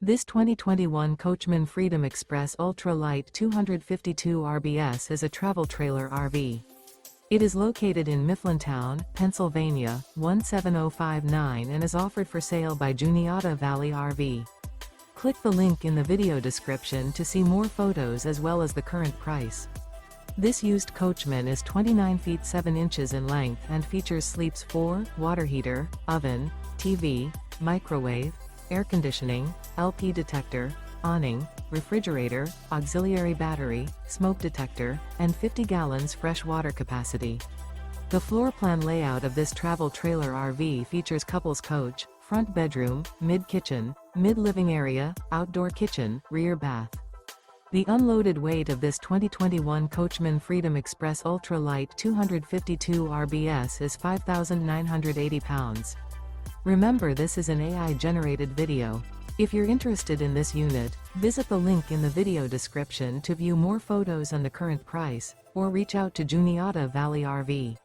This 2021 Coachmen Freedom Express Ultra Lite 252 RBS is a travel trailer RV. It is located in Mifflintown, Pennsylvania, 17059 and is offered for sale by Juniata Valley RV. Click the link in the video description to see more photos as well as the current price. This used Coachmen is 29 feet 7 inches in length and features sleeps 4, water heater, oven, TV, microwave, air conditioning, LP detector, awning, refrigerator, auxiliary battery, smoke detector, and 50 gallons fresh water capacity. The floor plan layout of this travel trailer RV features couples coach, front bedroom, mid-kitchen, mid-living area, outdoor kitchen, rear bath. The unloaded weight of this 2021 Coachmen Freedom Express Ultra Lite 252 RBS is 5,980 pounds. Remember, this is an AI-generated video. If you're interested in this unit, visit the link in the video description to view more photos and the current price, or reach out to Juniata Valley RV.